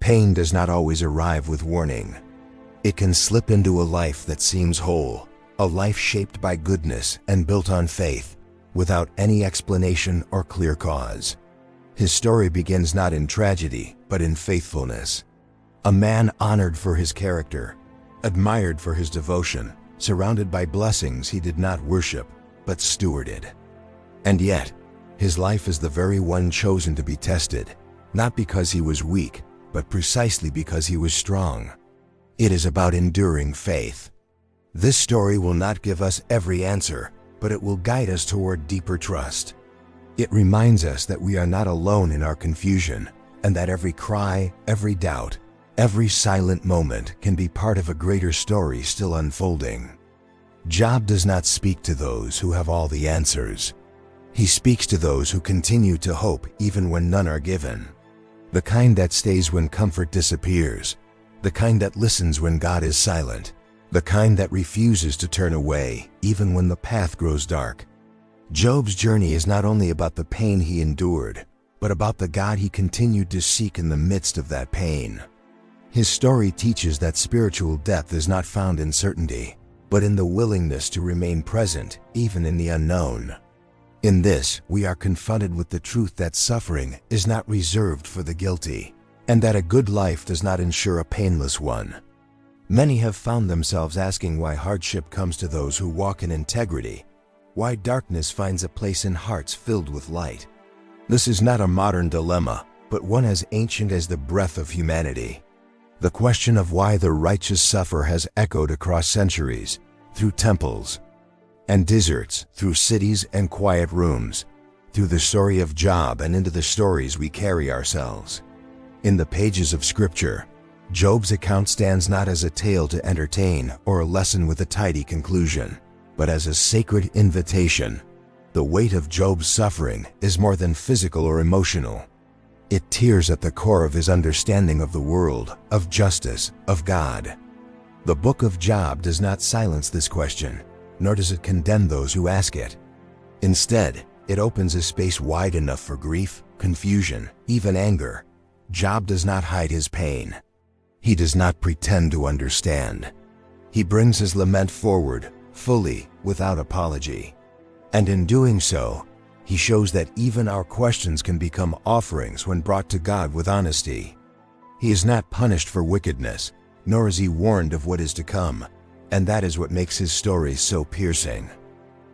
Pain does not always arrive with warning. It can slip into a life that seems whole, a life shaped by goodness and built on faith, without any explanation or clear cause. His story begins not in tragedy, but in faithfulness. A man honored for his character, admired for his devotion, surrounded by blessings he did not worship, but stewarded. And yet, his life is the very one chosen to be tested, not because he was weak, but precisely because he was strong. It is about enduring faith. This story will not give us every answer, but it will guide us toward deeper trust. It reminds us that we are not alone in our confusion, and that every cry, every doubt, every silent moment can be part of a greater story still unfolding. Job does not speak to those who have all the answers. He speaks to those who continue to hope even when none are given. The kind that stays when comfort disappears, the kind that listens when God is silent, the kind that refuses to turn away even when the path grows dark. Job's journey is not only about the pain he endured, but about the God he continued to seek in the midst of that pain. His story teaches that spiritual depth is not found in certainty, but in the willingness to remain present even in the unknown. In this, we are confronted with the truth that suffering is not reserved for the guilty, and that a good life does not ensure a painless one. Many have found themselves asking why hardship comes to those who walk in integrity, why darkness finds a place in hearts filled with light. This is not a modern dilemma, but one as ancient as the breath of humanity. The question of why the righteous suffer has echoed across centuries, through temples and deserts, through cities and quiet rooms, through the story of Job and into the stories we carry ourselves. In the pages of Scripture, Job's account stands not as a tale to entertain or a lesson with a tidy conclusion, but as a sacred invitation. The weight of Job's suffering is more than physical or emotional. It tears at the core of his understanding of the world, of justice, of God. The book of Job does not silence this question, nor does it condemn those who ask it. Instead, it opens a space wide enough for grief, confusion, even anger. Job does not hide his pain. He does not pretend to understand. He brings his lament forward, fully, without apology. And in doing so, he shows that even our questions can become offerings when brought to God with honesty. He is not punished for wickedness, nor is he warned of what is to come, and that is what makes his story so piercing.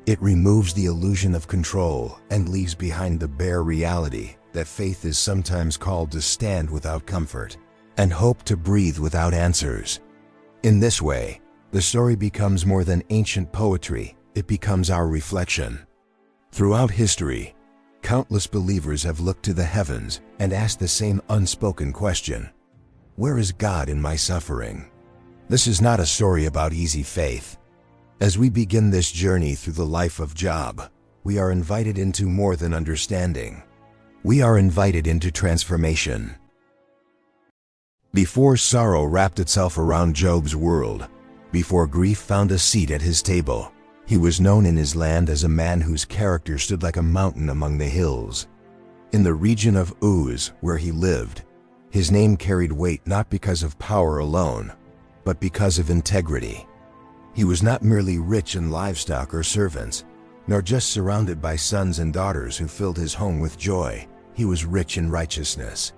It removes the illusion of control and leaves behind the bare reality that faith is sometimes called to stand without comfort, and hope to breathe without answers. In this way, the story becomes more than ancient poetry, it becomes our reflection. Throughout history, countless believers have looked to the heavens and asked the same unspoken question: where is God in my suffering? This is not a story about easy faith. As we begin this journey through the life of Job, we are invited into more than understanding. We are invited into transformation. Before sorrow wrapped itself around Job's world, before grief found a seat at his table, he was known in his land as a man whose character stood like a mountain among the hills. In the region of Uz, where he lived, his name carried weight not because of power alone, but because of integrity. He was not merely rich in livestock or servants, nor just surrounded by sons and daughters who filled his home with joy. He was rich in righteousness.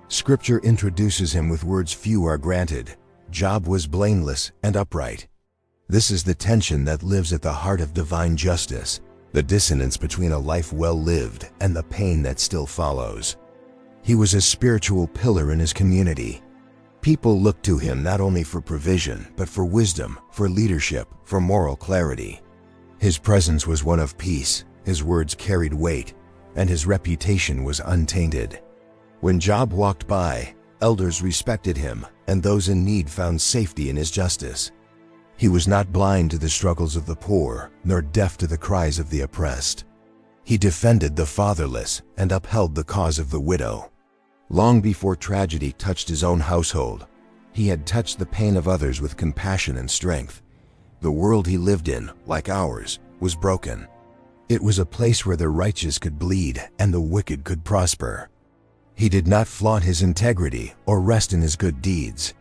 Scripture introduces him with words few are granted. Job was blameless and upright. This is the tension that lives at the heart of divine justice, the dissonance between a life well lived and the pain that still follows. He was a spiritual pillar in his community. People looked to him not only for provision, but for wisdom, for leadership, for moral clarity. His presence was one of peace, his words carried weight, and his reputation was untainted. When Job walked by, elders respected him, and those in need found safety in his justice. He was not blind to the struggles of the poor, nor deaf to the cries of the oppressed. He defended the fatherless and upheld the cause of the widow. Long before tragedy touched his own household, he had touched the pain of others with compassion and strength. The world he lived in, like ours, was broken. It was a place where the righteous could bleed and the wicked could prosper. He did not flaunt his integrity or rest in his good deeds.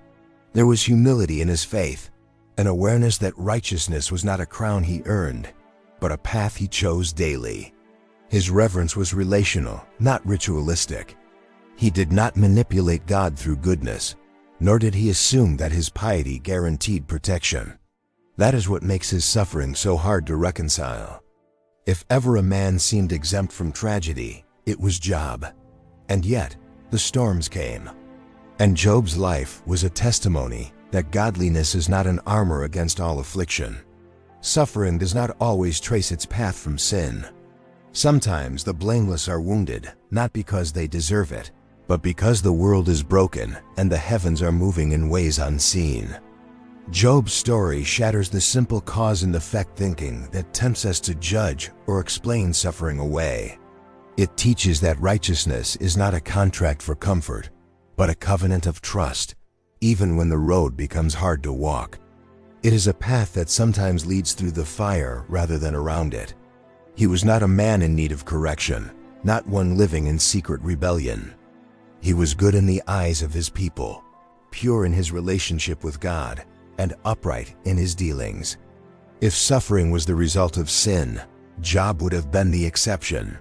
There was humility in his faith, an awareness that righteousness was not a crown he earned, but a path he chose daily. His reverence was relational, not ritualistic. He did not manipulate God through goodness, nor did he assume that his piety guaranteed protection. That is what makes his suffering so hard to reconcile. If ever a man seemed exempt from tragedy, it was Job. And yet, the storms came. And Job's life was a testimony that godliness is not an armor against all affliction. Suffering does not always trace its path from sin. Sometimes the blameless are wounded, not because they deserve it, but because the world is broken and the heavens are moving in ways unseen. Job's story shatters the simple cause and effect thinking that tempts us to judge or explain suffering away. It teaches that righteousness is not a contract for comfort, but a covenant of trust, even when the road becomes hard to walk. It is a path that sometimes leads through the fire rather than around it. He was not a man in need of correction, not one living in secret rebellion. He was good in the eyes of his people, pure in his relationship with God, and upright in his dealings. If suffering was the result of sin, Job would have been the exception.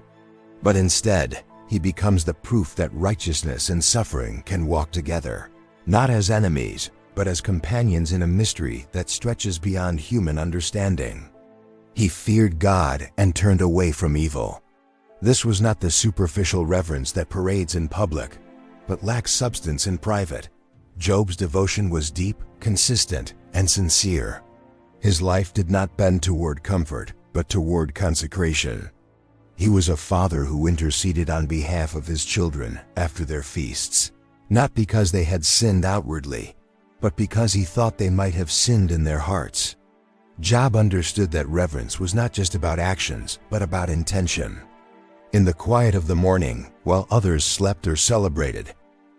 But instead, he becomes the proof that righteousness and suffering can walk together, not as enemies, but as companions in a mystery that stretches beyond human understanding. He feared God and turned away from evil. This was not the superficial reverence that parades in public, but lacks substance in private. Job's devotion was deep, consistent, and sincere. His life did not bend toward comfort, but toward consecration. He was a father who interceded on behalf of his children after their feasts, not because they had sinned outwardly, but because he thought they might have sinned in their hearts. Job understood that reverence was not just about actions, but about intention. In the quiet of the morning, while others slept or celebrated,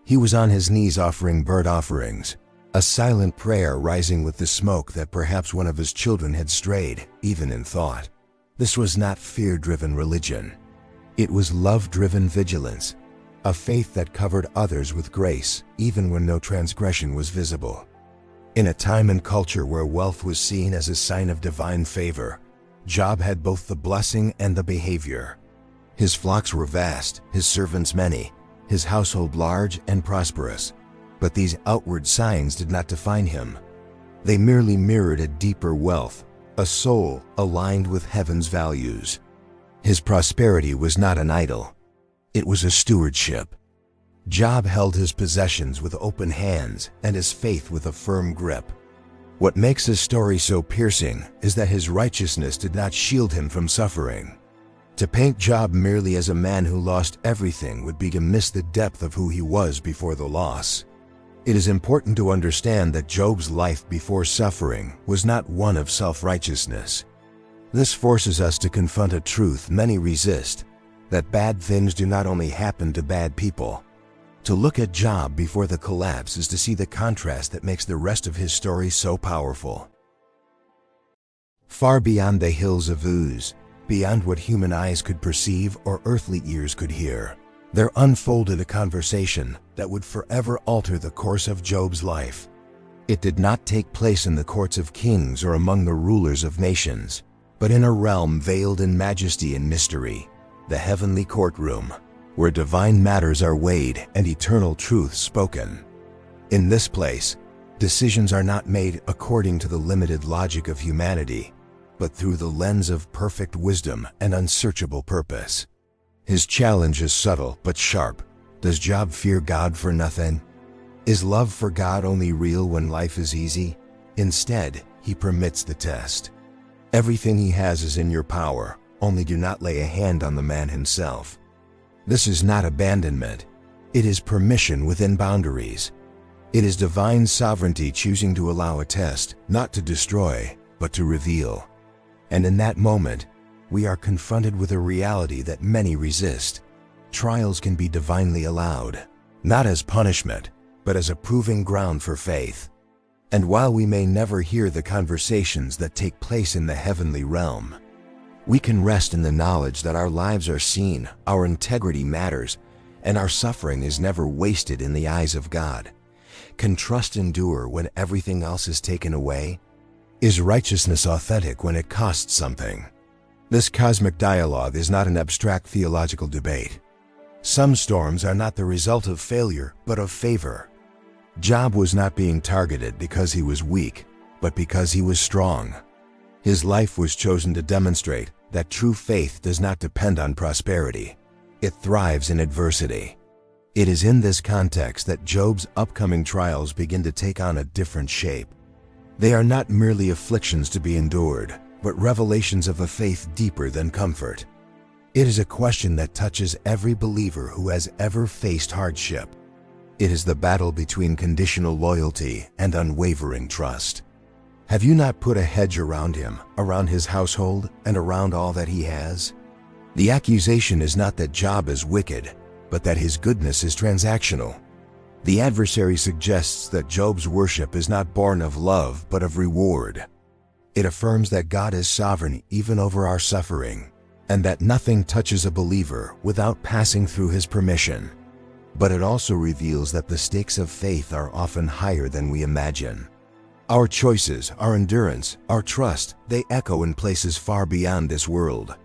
he was on his knees offering burnt offerings, a silent prayer rising with the smoke that perhaps one of his children had strayed, even in thought. This was not fear-driven religion. It was love-driven vigilance, a faith that covered others with grace, even when no transgression was visible. In a time and culture where wealth was seen as a sign of divine favor, Job had both the blessing and the behavior. His flocks were vast, his servants many, his household large and prosperous. But these outward signs did not define him. They merely mirrored a deeper wealth, a soul aligned with heaven's values. His prosperity was not an idol. It was a stewardship. Job held his possessions with open hands and his faith with a firm grip. What makes his story so piercing is that his righteousness did not shield him from suffering. To paint Job merely as a man who lost everything would be to miss the depth of who he was before the loss. It is important to understand that Job's life before suffering was not one of self-righteousness. This forces us to confront a truth many resist, that bad things do not only happen to bad people. To look at Job before the collapse is to see the contrast that makes the rest of his story so powerful. Far beyond the hills of Uz, beyond what human eyes could perceive or earthly ears could hear, there unfolded a conversation that would forever alter the course of Job's life. It did not take place in the courts of kings or among the rulers of nations, but in a realm veiled in majesty and mystery, the heavenly courtroom, where divine matters are weighed and eternal truth spoken. In this place, decisions are not made according to the limited logic of humanity, but through the lens of perfect wisdom and unsearchable purpose. His challenge is subtle but sharp. Does Job fear God for nothing? Is love for God only real when life is easy? Instead, he permits the test. Everything he has is in your power, only do not lay a hand on the man himself. This is not abandonment. It is permission within boundaries. It is divine sovereignty choosing to allow a test, not to destroy, but to reveal. And in that moment, we are confronted with a reality that many resist. Trials can be divinely allowed, not as punishment, but as a proving ground for faith. And while we may never hear the conversations that take place in the heavenly realm, we can rest in the knowledge that our lives are seen, our integrity matters, and our suffering is never wasted in the eyes of God. Can trust endure when everything else is taken away? Is righteousness authentic when it costs something? This cosmic dialogue is not an abstract theological debate. Some storms are not the result of failure, but of favor. Job was not being targeted because he was weak, but because he was strong. His life was chosen to demonstrate that true faith does not depend on prosperity. It thrives in adversity. It is in this context that Job's upcoming trials begin to take on a different shape. They are not merely afflictions to be endured, but revelations of a faith deeper than comfort. It is a question that touches every believer who has ever faced hardship. It is the battle between conditional loyalty and unwavering trust. Have you not put a hedge around him, around his household, and around all that he has? The accusation is not that Job is wicked, but that his goodness is transactional. The adversary suggests that Job's worship is not born of love, but of reward. It affirms that God is sovereign even over our suffering, and that nothing touches a believer without passing through his permission. But it also reveals that the stakes of faith are often higher than we imagine. Our choices, our endurance, our trust, they echo in places far beyond this world.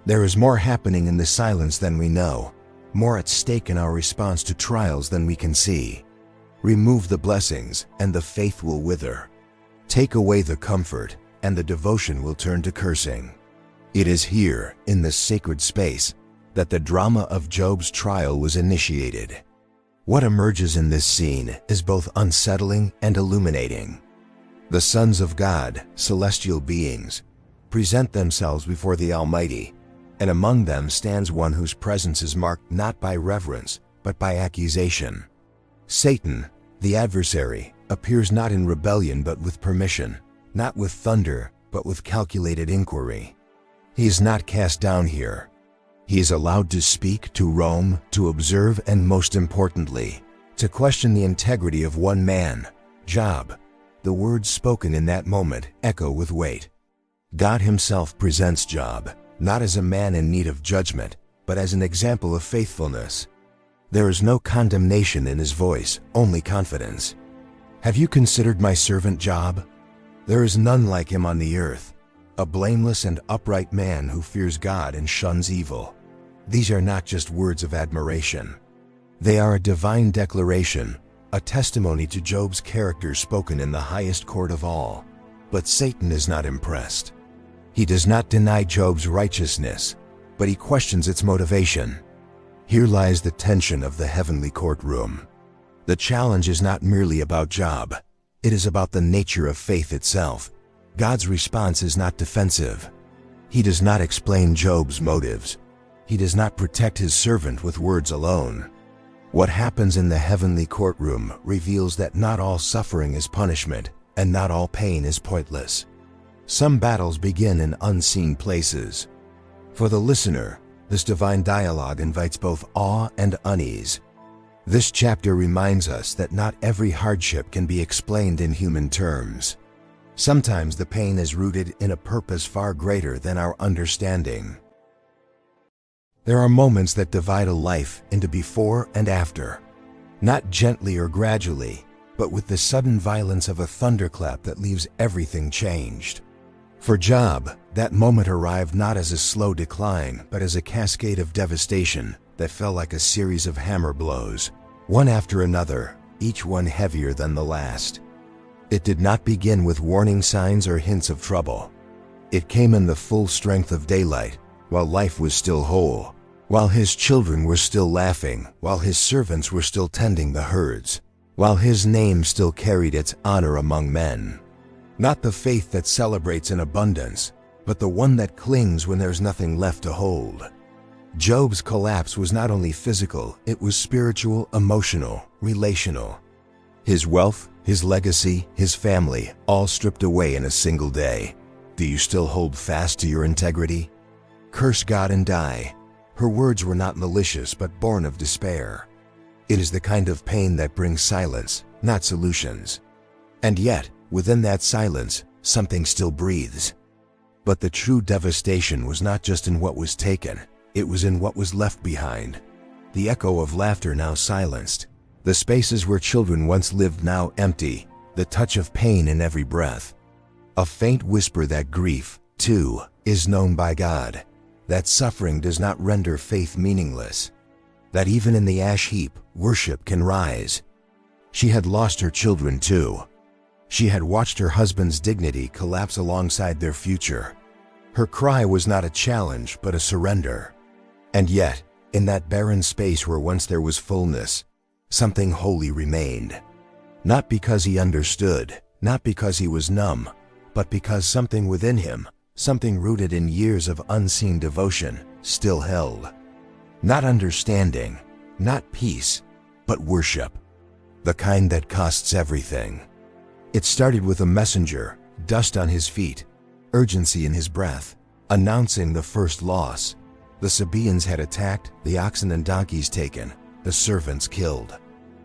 There is more happening in the silence than we know, more at stake in our response to trials than we can see. Remove the blessings, and the faith will wither. Take away the comfort, and the devotion will turn to cursing. It is here, in this sacred space, that the drama of Job's trial was initiated. What emerges in this scene is both unsettling and illuminating. The sons of God, celestial beings, present themselves before the Almighty, and among them stands one whose presence is marked not by reverence, but by accusation. Satan, the adversary, appears not in rebellion but with permission, not with thunder, but with calculated inquiry. He is not cast down here. He is allowed to speak, to roam, to observe, and most importantly, to question the integrity of one man, Job. The words spoken in that moment echo with weight. God himself presents Job, not as a man in need of judgment, but as an example of faithfulness. There is no condemnation in his voice, only confidence. Have you considered my servant Job? There is none like him on the earth, a blameless and upright man who fears God and shuns evil. These are not just words of admiration. They are a divine declaration, a testimony to Job's character spoken in the highest court of all. But Satan is not impressed. He does not deny Job's righteousness, but he questions its motivation. Here lies the tension of the heavenly courtroom. The challenge is not merely about Job. It is about the nature of faith itself. God's response is not defensive. He does not explain Job's motives. He does not protect his servant with words alone. What happens in the heavenly courtroom reveals that not all suffering is punishment, and not all pain is pointless. Some battles begin in unseen places. For the listener, this divine dialogue invites both awe and unease. This chapter reminds us that not every hardship can be explained in human terms. Sometimes the pain is rooted in a purpose far greater than our understanding. There are moments that divide a life into before and after, not gently or gradually, but with the sudden violence of a thunderclap that leaves everything changed. For Job, that moment arrived not as a slow decline, but as a cascade of devastation that fell like a series of hammer blows, one after another, each one heavier than the last. It did not begin with warning signs or hints of trouble. It came in the full strength of daylight, while life was still whole, while his children were still laughing, while his servants were still tending the herds, while his name still carried its honor among men. Not the faith that celebrates in abundance, but the one that clings when there's nothing left to hold. Job's collapse was not only physical, it was spiritual, emotional, relational. His wealth, his legacy, his family, all stripped away in a single day. Do you still hold fast to your integrity? Curse God and die. Her words were not malicious but born of despair. It is the kind of pain that brings silence, not solutions. And yet, within that silence, something still breathes. But the true devastation was not just in what was taken, it was in what was left behind. the echo of laughter now silenced. The spaces where children once lived now empty, the touch of pain in every breath. A faint whisper that grief, too, is known by God, that suffering does not render faith meaningless, that even in the ash heap, worship can rise. She had lost her children too. She had watched her husband's dignity collapse alongside their future. Her cry was not a challenge, but a surrender. And yet, in that barren space where once there was fullness, something holy remained. Not because he understood, not because he was numb, but because something within him, something rooted in years of unseen devotion, still held. Not understanding, not peace, but worship. The kind that costs everything. It started with a messenger, dust on his feet, urgency in his breath, announcing the first loss. The Sabaeans had attacked, the oxen and donkeys taken, the servants killed.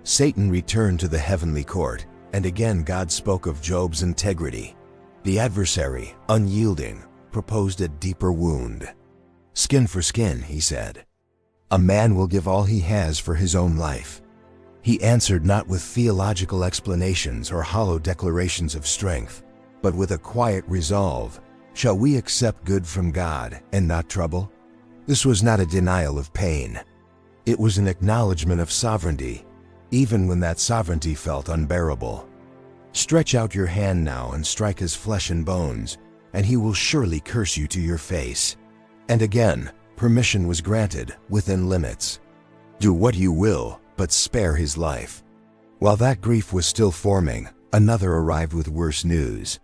Satan returned to the heavenly court, and again God spoke of Job's integrity. The adversary, unyielding, proposed a deeper wound. Skin for skin, he said. A man will give all he has for his own life. He answered not with theological explanations or hollow declarations of strength, but with a quiet resolve. Shall we accept good from God and not trouble? This was not a denial of pain. It was an acknowledgement of sovereignty, even when that sovereignty felt unbearable. Stretch out your hand now and strike his flesh and bones, and he will surely curse you to your face. And again, permission was granted, within limits. Do what you will, but spare his life. While that grief was still forming, another arrived with worse news.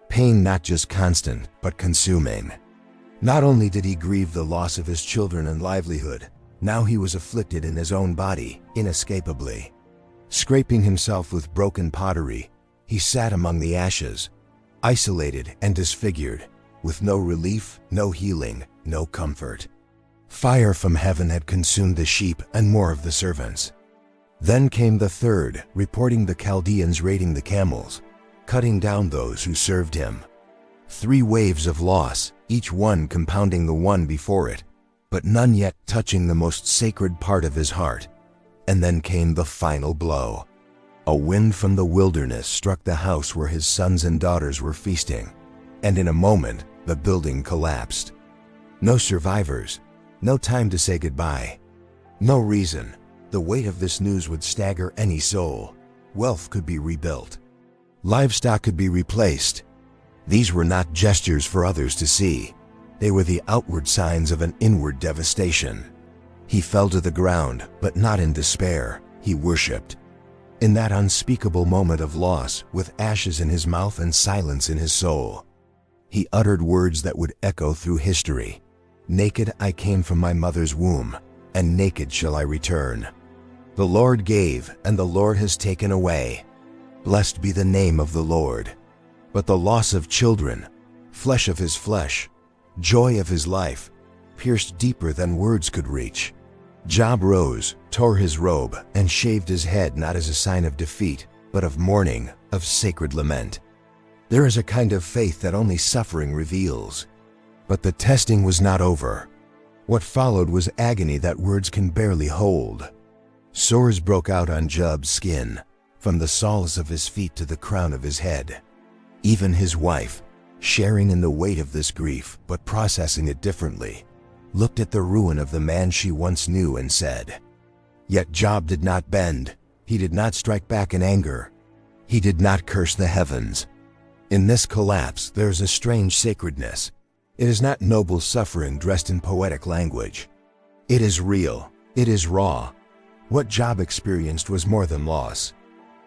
Pain not just constant, but consuming. Not only did he grieve the loss of his children and livelihood, now he was afflicted in his own body, inescapably. Scraping himself with broken pottery, he sat among the ashes, isolated and disfigured, with no relief, no healing, no comfort. Fire from heaven had consumed the sheep and more of the servants. Then came the third, reporting the Chaldeans raiding the camels, cutting down those who served him. 3 waves of loss, each one compounding the one before it, but none yet touching the most sacred part of his heart. And then came the final blow. A wind from the wilderness struck the house where his sons and daughters were feasting, and in a moment the building collapsed. No survivors, no time to say goodbye. No reason. The weight of this news would stagger any soul. Wealth could be rebuilt. Livestock could be replaced. These were not gestures for others to see. They were the outward signs of an inward devastation. He fell to the ground, but not in despair. He worshipped. In that unspeakable moment of loss, with ashes in his mouth and silence in his soul, he uttered words that would echo through history. Naked I came from my mother's womb, and naked shall I return. The Lord gave, and the Lord has taken away. Blessed be the name of the Lord. But the loss of children, flesh of his flesh, joy of his life, pierced deeper than words could reach. Job rose, tore his robe, and shaved his head not as a sign of defeat, but of mourning, of sacred lament. There is a kind of faith that only suffering reveals. But the testing was not over. What followed was agony that words can barely hold. Sores broke out on Job's skin, from the soles of his feet to the crown of his head. Even his wife, sharing in the weight of this grief but processing it differently, looked at the ruin of the man she once knew and said. Yet Job did not bend. He did not strike back in anger. He did not curse the heavens. In this collapse there is a strange sacredness. It is not noble suffering dressed in poetic language. It is real. It is raw. What Job experienced was more than loss.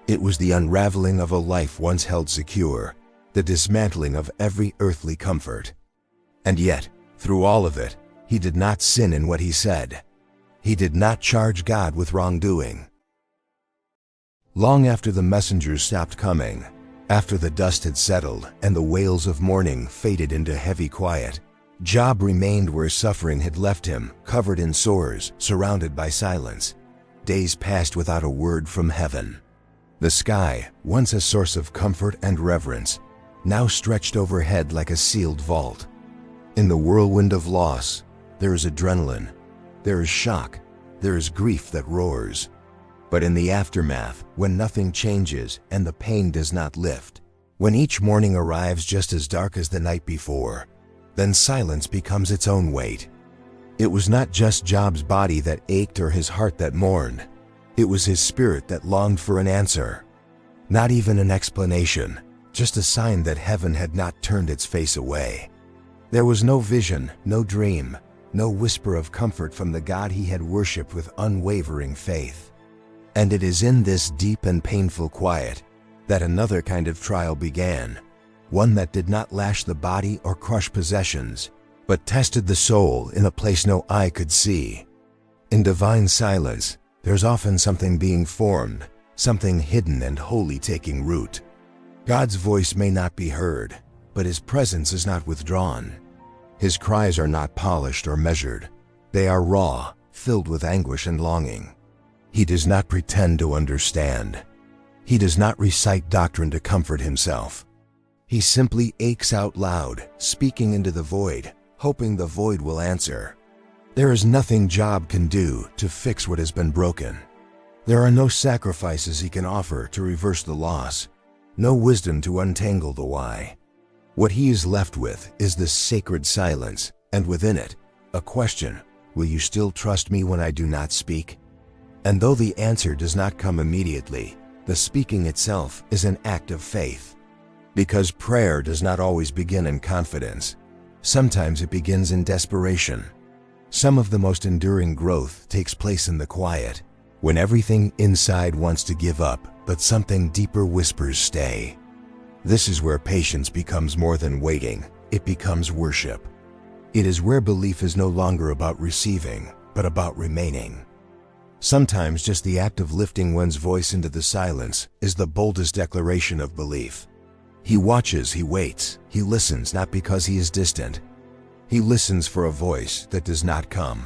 It was the unraveling of a life once held secure, the dismantling of every earthly comfort. And yet, through all of it, he did not sin in what he said. He did not charge God with wrongdoing. Long after the messengers stopped coming, after the dust had settled and the wails of mourning faded into heavy quiet, Job remained where suffering had left him, covered in sores, surrounded by silence. Days passed without a word from heaven. The sky, once a source of comfort and reverence, now stretched overhead like a sealed vault. In the whirlwind of loss, there is adrenaline, there is shock, there is grief that roars. But in the aftermath, when nothing changes and the pain does not lift, when each morning arrives just as dark as the night before, then silence becomes its own weight. It was not just Job's body that ached or his heart that mourned. It was his spirit that longed for an answer. Not even an explanation, just a sign that heaven had not turned its face away. There was no vision, no dream, no whisper of comfort from the God he had worshipped with unwavering faith. And it is in this deep and painful quiet that another kind of trial began, one that did not lash the body or crush possessions, but tested the soul in a place no eye could see. In divine silence, there's often something being formed, something hidden and holy taking root. God's voice may not be heard, but his presence is not withdrawn. His cries are not polished or measured. They are raw, filled with anguish and longing. He does not pretend to understand. He does not recite doctrine to comfort himself. He simply aches out loud, speaking into the void, hoping the void will answer. There is nothing Job can do to fix what has been broken. There are no sacrifices he can offer to reverse the loss, no wisdom to untangle the why. What he is left with is this sacred silence, and within it, a question: will you still trust me when I do not speak? And though the answer does not come immediately, the speaking itself is an act of faith. Because prayer does not always begin in confidence. Sometimes it begins in desperation. Some of the most enduring growth takes place in the quiet, when everything inside wants to give up, but something deeper whispers stay. This is where patience becomes more than waiting, it becomes worship. It is where belief is no longer about receiving, but about remaining. Sometimes just the act of lifting one's voice into the silence is the boldest declaration of belief. He watches, he waits, he listens not because he is distant. He listens for a voice that does not come.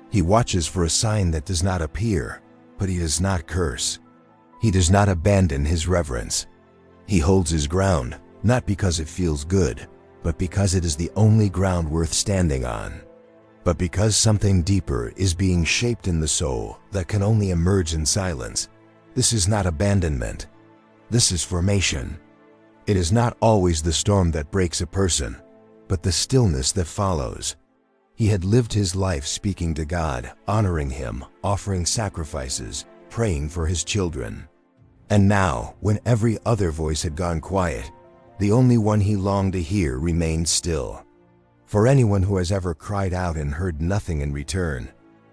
He watches for a sign that does not appear, but he does not curse. He does not abandon his reverence. He holds his ground, not because it feels good, but because it is the only ground worth standing on. But because something deeper is being shaped in the soul that can only emerge in silence. This is not abandonment. This is formation. It is not always the storm that breaks a person, but the stillness that follows. He had lived his life speaking to God, honoring him, offering sacrifices, praying for his children. And now, when every other voice had gone quiet, the only one he longed to hear remained still. For anyone who has ever cried out and heard nothing in return,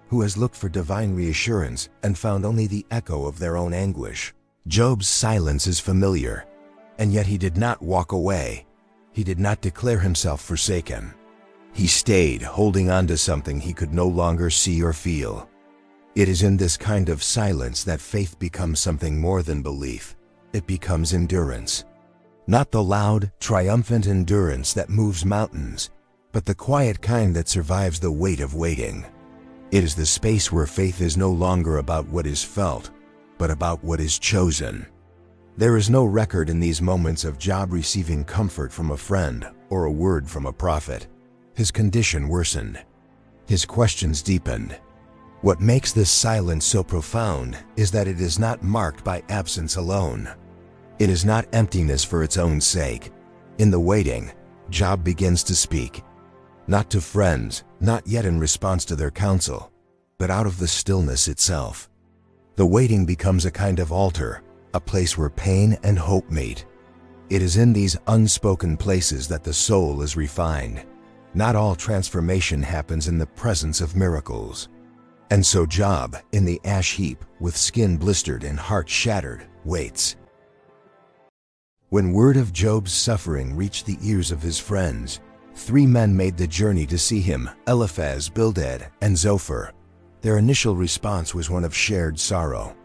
who has looked for divine reassurance and found only the echo of their own anguish, Job's silence is familiar. And yet he did not walk away. He did not declare himself forsaken. He stayed, holding on to something he could no longer see or feel. It is in this kind of silence that faith becomes something more than belief. It becomes endurance. Not the loud, triumphant endurance that moves mountains, but the quiet kind that survives the weight of waiting. It is the space where faith is no longer about what is felt, but about what is chosen. There is no record in these moments of Job receiving comfort from a friend or a word from a prophet. His condition worsened. His questions deepened. What makes this silence so profound is that it is not marked by absence alone. It is not emptiness for its own sake. In the waiting, Job begins to speak. Not to friends, not yet in response to their counsel, but out of the stillness itself. The waiting becomes a kind of altar, a place where pain and hope meet. It is in these unspoken places that the soul is refined. Not all transformation happens in the presence of miracles. And so Job, in the ash heap, with skin blistered and heart shattered, waits. When word of Job's suffering reached the ears of his friends, 3 men made the journey to see him: Eliphaz, Bildad, and Zophar. Their initial response was one of shared sorrow.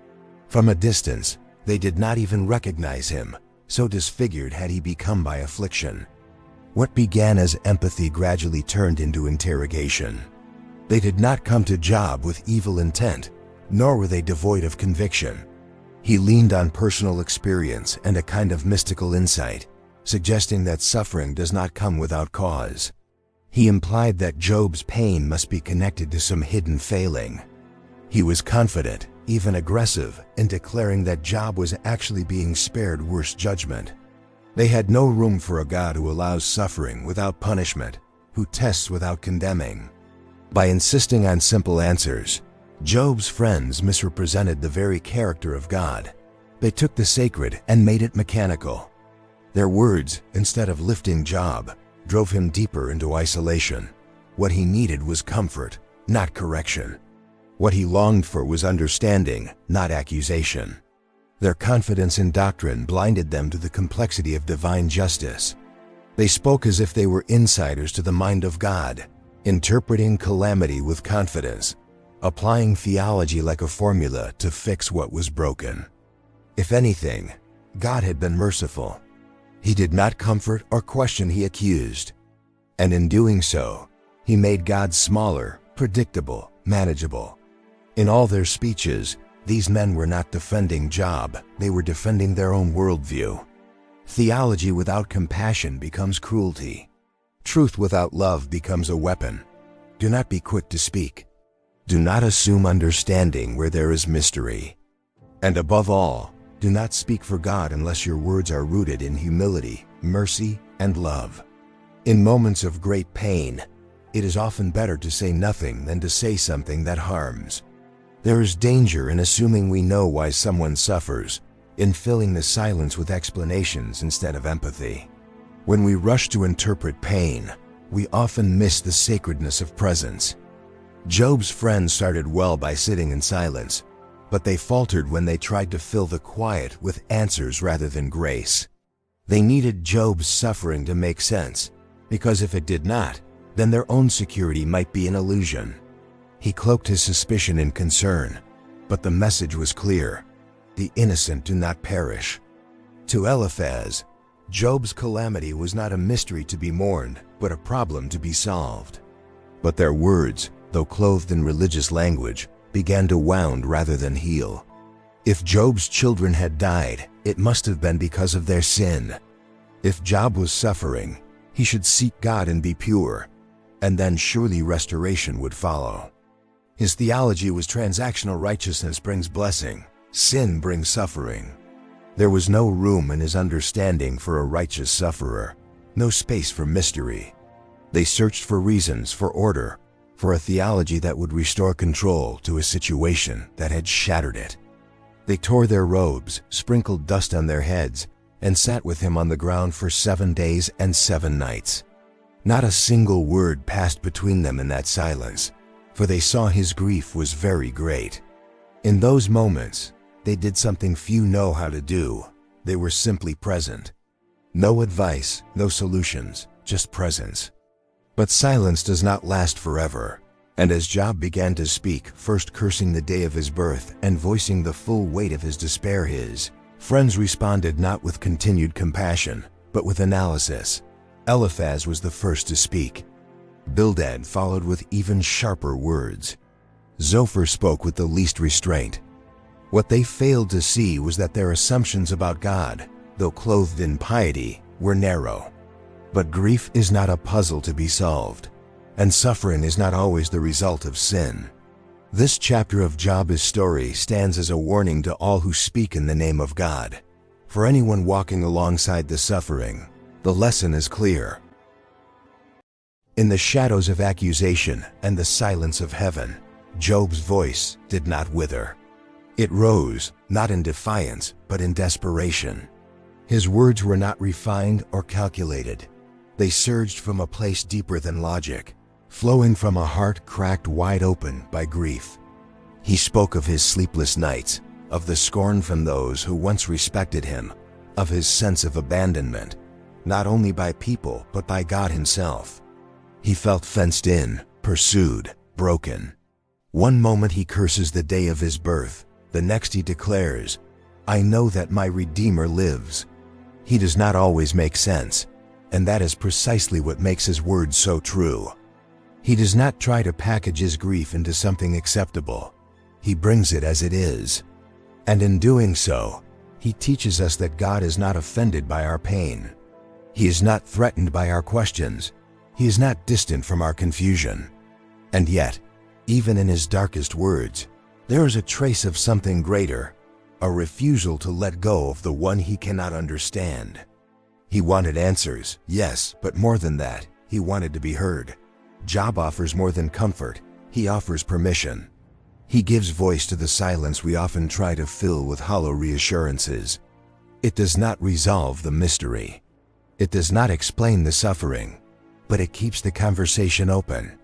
From a distance, they did not even recognize him, so disfigured had he become by affliction. What began as empathy gradually turned into interrogation. They did not come to Job with evil intent, nor were they devoid of conviction. He leaned on personal experience and a kind of mystical insight, suggesting that suffering does not come without cause. He implied that Job's pain must be connected to some hidden failing. He was confident, even aggressive, in declaring that Job was actually being spared worse judgment. They had no room for a God who allows suffering without punishment, who tests without condemning. By insisting on simple answers, Job's friends misrepresented the very character of God. They took the sacred and made it mechanical. Their words, instead of lifting Job, drove him deeper into isolation. What he needed was comfort, not correction. What he longed for was understanding, not accusation. Their confidence in doctrine blinded them to the complexity of divine justice. They spoke as if they were insiders to the mind of God, interpreting calamity with confidence, applying theology like a formula to fix what was broken. If anything, God had been merciful. He did not comfort or question, he accused. And in doing so, he made God smaller, predictable, manageable. In all their speeches, these men were not defending Job, they were defending their own worldview. Theology without compassion becomes cruelty. Truth without love becomes a weapon. Do not be quick to speak. Do not assume understanding where there is mystery. And above all, do not speak for God unless your words are rooted in humility, mercy, and love. In moments of great pain, it is often better to say nothing than to say something that harms. There is danger in assuming we know why someone suffers, in filling the silence with explanations instead of empathy. When we rush to interpret pain, we often miss the sacredness of presence. Job's friends started well by sitting in silence, but they faltered when they tried to fill the quiet with answers rather than grace. They needed Job's suffering to make sense, because if it did not, then their own security might be an illusion. He cloaked his suspicion in concern, but the message was clear: the innocent do not perish. To Eliphaz, Job's calamity was not a mystery to be mourned, but a problem to be solved. But their words, though clothed in religious language, began to wound rather than heal. If Job's children had died, it must have been because of their sin. If Job was suffering, he should seek God and be pure, and then surely restoration would follow. His theology was transactional: righteousness brings blessing, sin brings suffering. There was no room in his understanding for a righteous sufferer, no space for mystery. They searched for reasons, for order, for a theology that would restore control to a situation that had shattered it. They tore their robes, sprinkled dust on their heads, and sat with him on the ground for 7 days and 7 nights. Not a single word passed between them in that silence, for they saw his grief was very great. In those moments, they did something few know how to do. They were simply present. No advice, no solutions, just presence. But silence does not last forever, and as Job began to speak, first cursing the day of his birth and voicing the full weight of his despair, his friends responded not with continued compassion, but with analysis. Eliphaz was the first to speak. Bildad followed with even sharper words. Zophar spoke with the least restraint. What they failed to see was that their assumptions about God, though clothed in piety, were narrow. But grief is not a puzzle to be solved, and suffering is not always the result of sin. This chapter of Job's story stands as a warning to all who speak in the name of God. For anyone walking alongside the suffering, the lesson is clear. In the shadows of accusation and the silence of heaven, Job's voice did not wither. It rose, not in defiance, but in desperation. His words were not refined or calculated. They surged from a place deeper than logic, flowing from a heart cracked wide open by grief. He spoke of his sleepless nights, of the scorn from those who once respected him, of his sense of abandonment, not only by people but by God himself. He felt fenced in, pursued, broken. One moment he curses the day of his birth, the next he declares, "I know that my Redeemer lives." He does not always make sense, and that is precisely what makes his words so true. He does not try to package his grief into something acceptable. He brings it as it is. And in doing so, he teaches us that God is not offended by our pain. He is not threatened by our questions. He is not distant from our confusion. And yet, even in his darkest words, There is a trace of something greater, a refusal to let go of the one he cannot understand. He wanted answers, yes, but more than that, he wanted to be heard. Job offers more than comfort, he offers permission. He gives voice to the silence we often try to fill with hollow reassurances. It does not resolve the mystery. It does not explain the suffering, but it keeps the conversation open.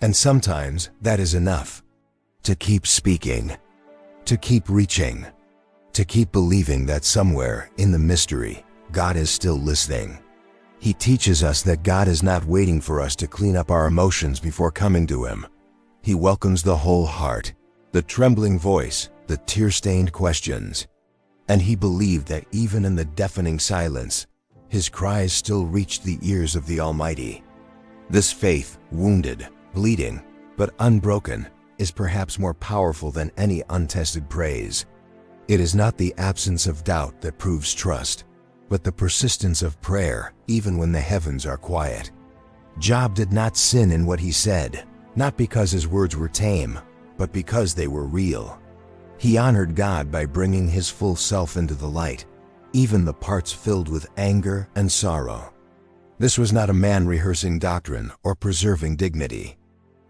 And sometimes that is enough. To keep speaking, to keep reaching, to keep believing that somewhere in the mystery, God is still listening. He teaches us that God is not waiting for us to clean up our emotions before coming to Him. He welcomes the whole heart, the trembling voice, the tear-stained questions. And He believed that even in the deafening silence, His cries still reached the ears of the Almighty. This faith, wounded, bleeding, but unbroken, is perhaps more powerful than any untested praise. It is not the absence of doubt that proves trust, but the persistence of prayer, even when the heavens are quiet. Job did not sin in what he said, not because his words were tame, but because they were real. He honored God by bringing his full self into the light, even the parts filled with anger and sorrow. This was not a man rehearsing doctrine or preserving dignity.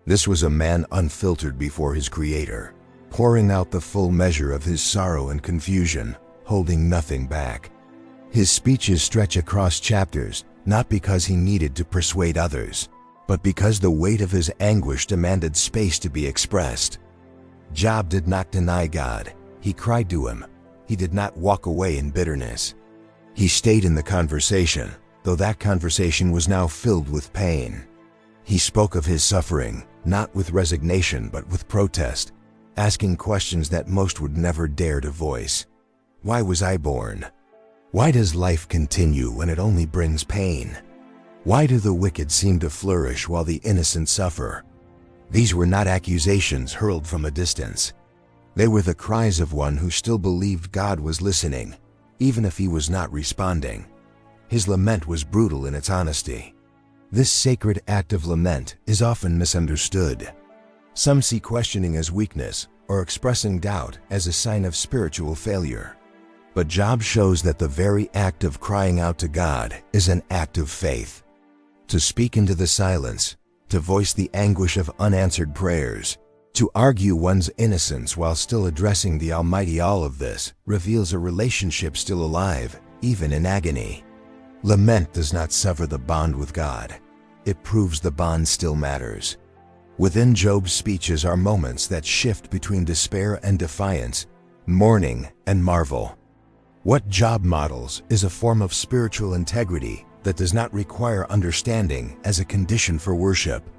This was a man unfiltered before his Creator, pouring out the full measure of his sorrow and confusion, holding nothing back. His speeches stretch across chapters, not because he needed to persuade others, but because the weight of his anguish demanded space to be expressed. Job did not deny God. He cried to Him. He did not walk away in bitterness. He stayed in the conversation, though that conversation was now filled with pain. He spoke of his suffering, not with resignation but with protest, asking questions that most would never dare to voice. Why was I born? Why does life continue when it only brings pain? Why do the wicked seem to flourish while the innocent suffer? These were not accusations hurled from a distance. They were the cries of one who still believed God was listening, even if He was not responding. His lament was brutal in its honesty. This sacred act of lament is often misunderstood. Some see questioning as weakness or expressing doubt as a sign of spiritual failure. But Job shows that the very act of crying out to God is an act of faith. To speak into the silence, to voice the anguish of unanswered prayers, to argue one's innocence while still addressing the Almighty, all of this reveals a relationship still alive, even in agony. Lament does not sever the bond with God. It proves the bond still matters. Within Job's speeches are moments that shift between despair and defiance, mourning and marvel. What Job models is a form of spiritual integrity that does not require understanding as a condition for worship.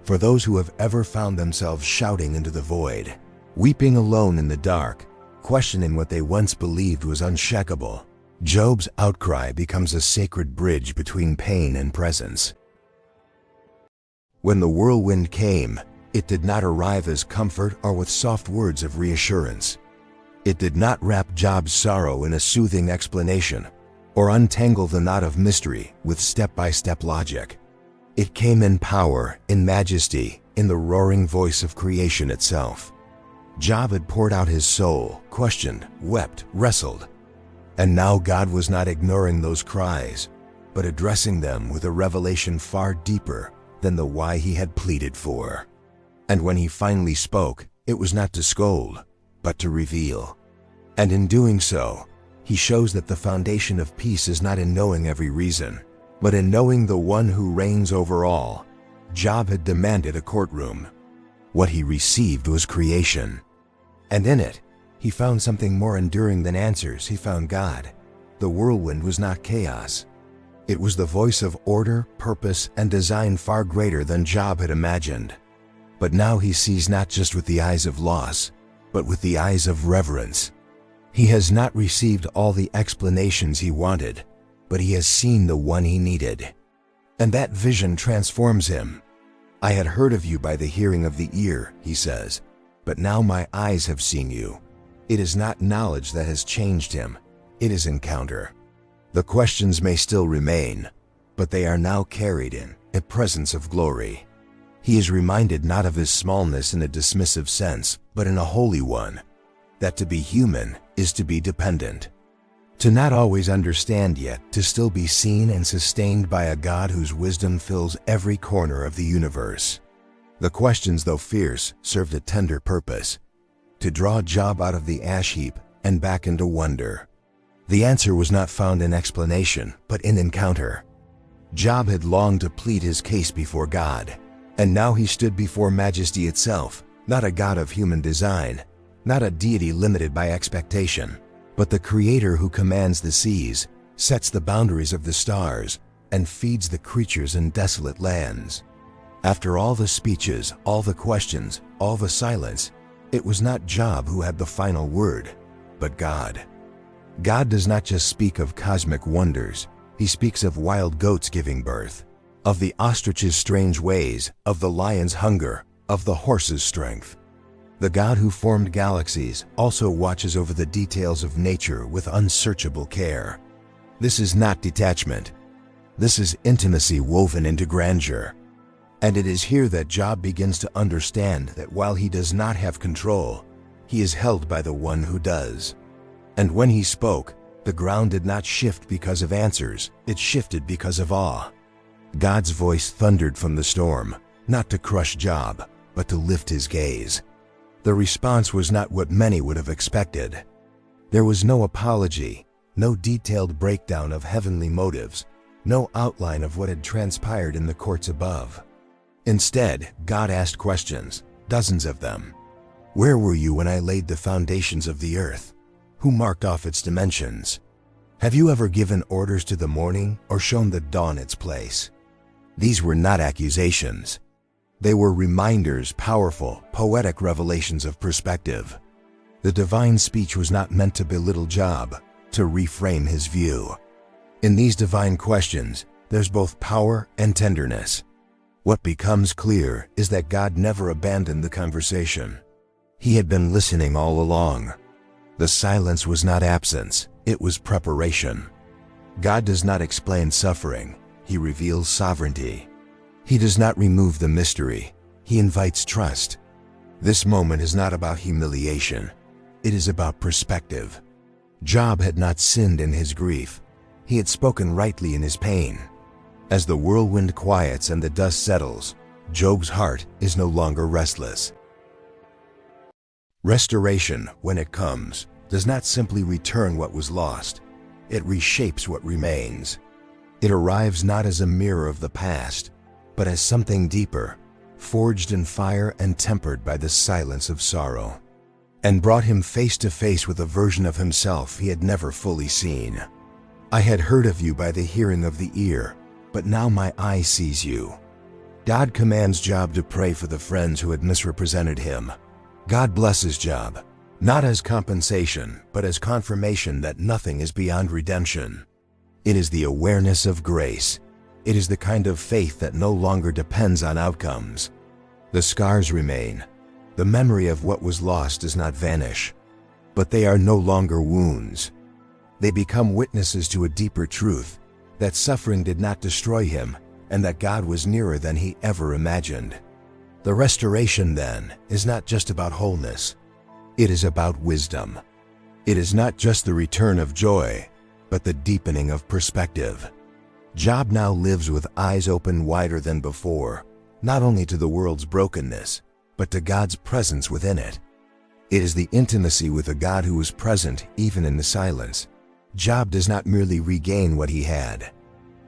For those who have ever found themselves shouting into the void, weeping alone in the dark, questioning what they once believed was unshakable, Job's outcry becomes a sacred bridge between pain and presence. When the whirlwind came, it did not arrive as comfort or with soft words of reassurance. It did not wrap Job's sorrow in a soothing explanation or untangle the knot of mystery with step-by-step logic. It came in power, in majesty, in the roaring voice of creation itself. Job had poured out his soul, questioned, wept, wrestled. And now God was not ignoring those cries, but addressing them with a revelation far deeper than the why he had pleaded for. And when he finally spoke, it was not to scold, but to reveal. And in doing so, he shows that the foundation of peace is not in knowing every reason, but in knowing the one who reigns over all. Job had demanded a courtroom. What he received was creation. And in it, he found something more enduring than answers. He found God. The whirlwind was not chaos. It was the voice of order, purpose, and design far greater than Job had imagined. But now he sees not just with the eyes of loss, but with the eyes of reverence. He has not received all the explanations he wanted, but he has seen the one he needed. And that vision transforms him. I had heard of you by the hearing of the ear, he says, but now my eyes have seen you. It is not knowledge that has changed him, it is encounter. The questions may still remain, but they are now carried in a presence of glory. He is reminded not of his smallness in a dismissive sense, but in a holy one, that to be human is to be dependent. To not always understand yet, to still be seen and sustained by a God whose wisdom fills every corner of the universe. The questions, though fierce, served a tender purpose: to draw Job out of the ash heap and back into wonder. The answer was not found in explanation, but in encounter. Job had longed to plead his case before God, and now he stood before majesty itself, not a God of human design, not a deity limited by expectation, but the Creator who commands the seas, sets the boundaries of the stars, and feeds the creatures in desolate lands. After all the speeches, all the questions, all the silence, it was not Job who had the final word, but God. God does not just speak of cosmic wonders, He speaks of wild goats giving birth, of the ostrich's strange ways, of the lion's hunger, of the horse's strength. The God who formed galaxies also watches over the details of nature with unsearchable care. This is not detachment. This is intimacy woven into grandeur. And it is here that Job begins to understand that while he does not have control, he is held by the one who does. And when he spoke, the ground did not shift because of answers, it shifted because of awe. God's voice thundered from the storm, not to crush Job, but to lift his gaze. The response was not what many would have expected. There was no apology, no detailed breakdown of heavenly motives, no outline of what had transpired in the courts above. Instead, God asked questions, dozens of them. Where were you when I laid the foundations of the earth? Who marked off its dimensions? Have you ever given orders to the morning or shown the dawn its place? These were not accusations. They were reminders, powerful, poetic revelations of perspective. The divine speech was not meant to belittle Job, to reframe his view. In these divine questions, there's both power and tenderness. What becomes clear is that God never abandoned the conversation. He had been listening all along. The silence was not absence, it was preparation. God does not explain suffering, He reveals sovereignty. He does not remove the mystery, He invites trust. This moment is not about humiliation, it is about perspective. Job had not sinned in his grief, he had spoken rightly in his pain. As the whirlwind quiets and the dust settles, Job's heart is no longer restless. Restoration, when it comes, does not simply return what was lost, it reshapes what remains. It arrives not as a mirror of the past, but as something deeper, forged in fire and tempered by the silence of sorrow, and brought him face to face with a version of himself he had never fully seen. I had heard of you by the hearing of the ear, but now my eye sees you. God commands Job to pray for the friends who had misrepresented him. God blesses Job, not as compensation, but as confirmation that nothing is beyond redemption. It is the awareness of grace. It is the kind of faith that no longer depends on outcomes. The scars remain. The memory of what was lost does not vanish. But they are no longer wounds. They become witnesses to a deeper truth, that suffering did not destroy him, and that God was nearer than he ever imagined. The restoration, then, is not just about wholeness. It is about wisdom. It is not just the return of joy, but the deepening of perspective. Job now lives with eyes open wider than before, not only to the world's brokenness, but to God's presence within it. It is the intimacy with a God who is present even in the silence. Job does not merely regain what he had.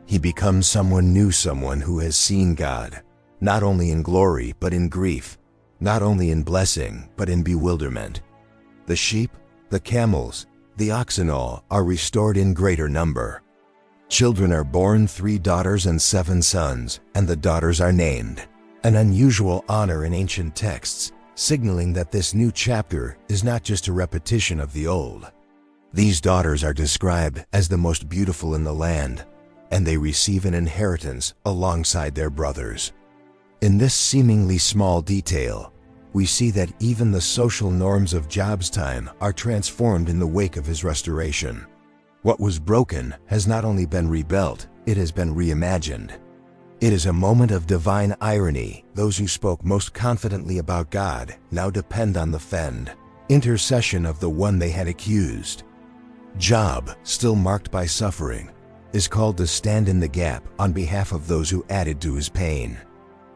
He becomes someone new, someone who has seen God, not only in glory but in grief, not only in blessing but in bewilderment. The sheep, the camels, the oxen all are restored in greater number. Children are born, 3 daughters and 7 sons, and the daughters are named. An unusual honor in ancient texts, signaling that this new chapter is not just a repetition of the old. These daughters are described as the most beautiful in the land, and they receive an inheritance alongside their brothers. In this seemingly small detail, we see that even the social norms of Job's time are transformed in the wake of his restoration. What was broken has not only been rebuilt, it has been reimagined. It is a moment of divine irony. Those who spoke most confidently about God now depend on the intercession of the one they had accused. Job, still marked by suffering, is called to stand in the gap on behalf of those who added to his pain.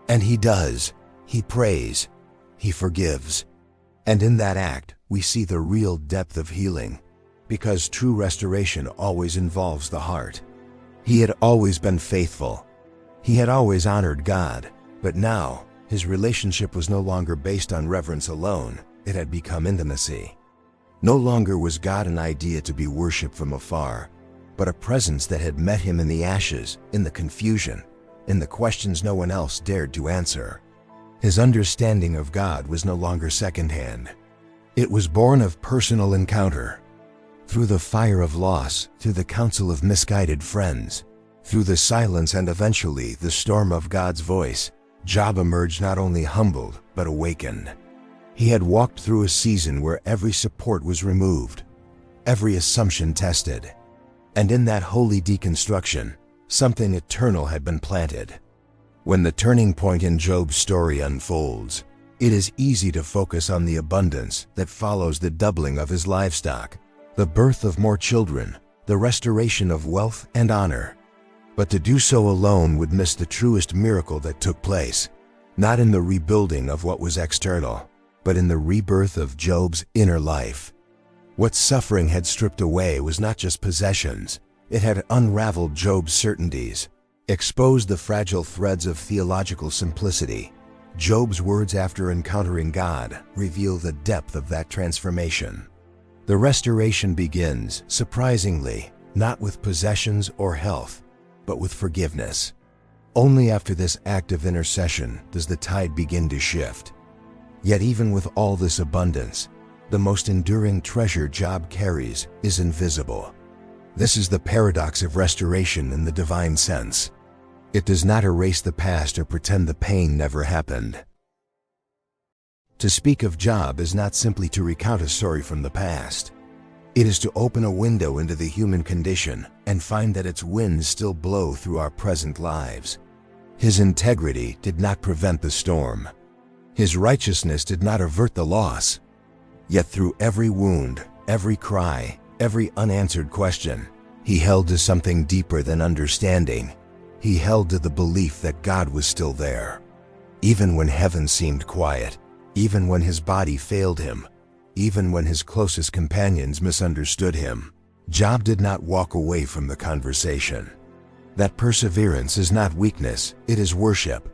And he does. He prays. He forgives. And in that act, we see the real depth of healing, because true restoration always involves the heart. He had always been faithful. He had always honored God, but now his relationship was no longer based on reverence alone. It had become intimacy. No longer was God an idea to be worshipped from afar, but a presence that had met him in the ashes, in the confusion, in the questions no one else dared to answer. His understanding of God was no longer secondhand. It was born of personal encounter. Through the fire of loss, through the counsel of misguided friends, through the silence and eventually the storm of God's voice, Job emerged not only humbled, but awakened. He had walked through a season where every support was removed, every assumption tested. And in that holy deconstruction, something eternal had been planted. When the turning point in Job's story unfolds, it is easy to focus on the abundance that follows the doubling of his livestock, the birth of more children, the restoration of wealth and honor. But to do so alone would miss the truest miracle that took place, not in the rebuilding of what was external, but in the rebirth of Job's inner life. What suffering had stripped away was not just possessions. It had unraveled Job's certainties, exposed the fragile threads of theological simplicity. Job's words after encountering God reveal the depth of that transformation. The restoration begins, surprisingly, not with possessions or health, but with forgiveness. Only after this act of intercession does the tide begin to shift. Yet even with all this abundance, the most enduring treasure Job carries is invisible. This is the paradox of restoration in the divine sense. It does not erase the past or pretend the pain never happened. To speak of Job is not simply to recount a story from the past. It is to open a window into the human condition and find that its winds still blow through our present lives. His integrity did not prevent the storm. His righteousness did not avert the loss. Yet through every wound, every cry, every unanswered question, he held to something deeper than understanding. He held to the belief that God was still there. Even when heaven seemed quiet, even when his body failed him, even when his closest companions misunderstood him, Job did not walk away from the conversation. That perseverance is not weakness, it is worship.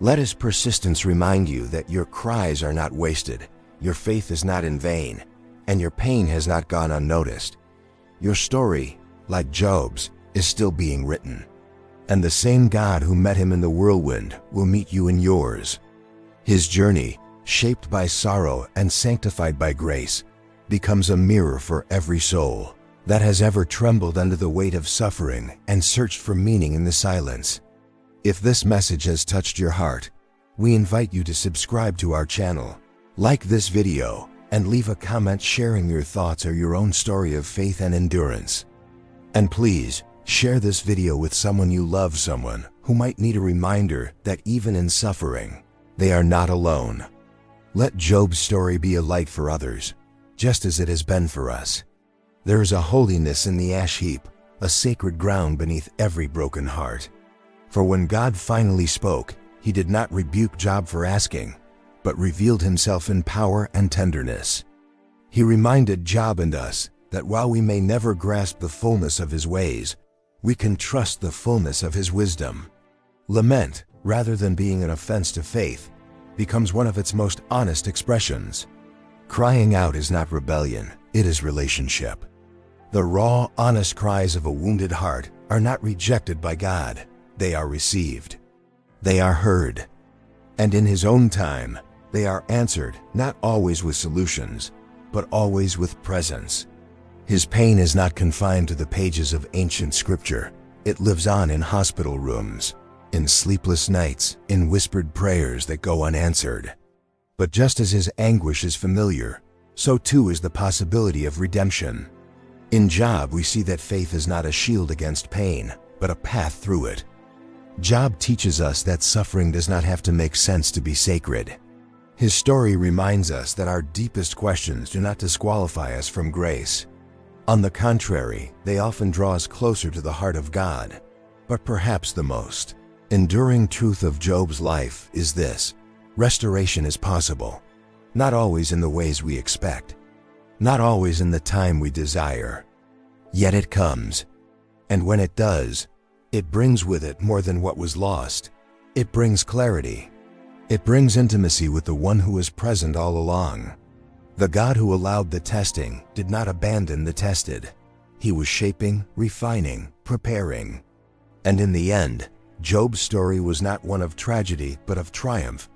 Let his persistence remind you that your cries are not wasted, your faith is not in vain, and your pain has not gone unnoticed. Your story, like Job's, is still being written. And the same God who met him in the whirlwind will meet you in yours. His journey, shaped by sorrow and sanctified by grace, becomes a mirror for every soul that has ever trembled under the weight of suffering and searched for meaning in the silence. If this message has touched your heart, we invite you to subscribe to our channel, like this video, and leave a comment sharing your thoughts or your own story of faith and endurance. And please, share this video with someone you love, someone who might need a reminder that even in suffering, they are not alone. Let Job's story be a light for others, just as it has been for us. There is a holiness in the ash heap, a sacred ground beneath every broken heart. For when God finally spoke, he did not rebuke Job for asking, but revealed himself in power and tenderness. He reminded Job and us that while we may never grasp the fullness of his ways, we can trust the fullness of his wisdom. Lament, rather than being an offense to faith, becomes one of its most honest expressions. Crying out is not rebellion, it is relationship. The raw, honest cries of a wounded heart are not rejected by God, they are received. They are heard. And in his own time, they are answered, not always with solutions, but always with presence. His pain is not confined to the pages of ancient scripture. It lives on in hospital rooms, in sleepless nights, in whispered prayers that go unanswered. But just as his anguish is familiar, so too is the possibility of redemption. In Job, we see that faith is not a shield against pain, but a path through it. Job teaches us that suffering does not have to make sense to be sacred. His story reminds us that our deepest questions do not disqualify us from grace. On the contrary, they often draw us closer to the heart of God. But perhaps the most enduring truth of Job's life is this: restoration is possible, not always in the ways we expect, not always in the time we desire. Yet it comes, and when it does, it brings with it more than what was lost. It brings clarity. It brings intimacy with the one who was present all along. The God who allowed the testing did not abandon the tested. He was shaping, refining, preparing. And in the end, Job's story was not one of tragedy but of triumph,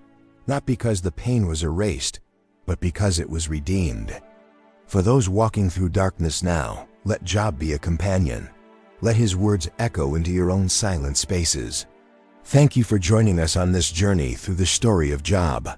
not because the pain was erased, but because it was redeemed. For those walking through darkness now, let Job be a companion. Let his words echo into your own silent spaces. Thank you for joining us on this journey through the story of Job.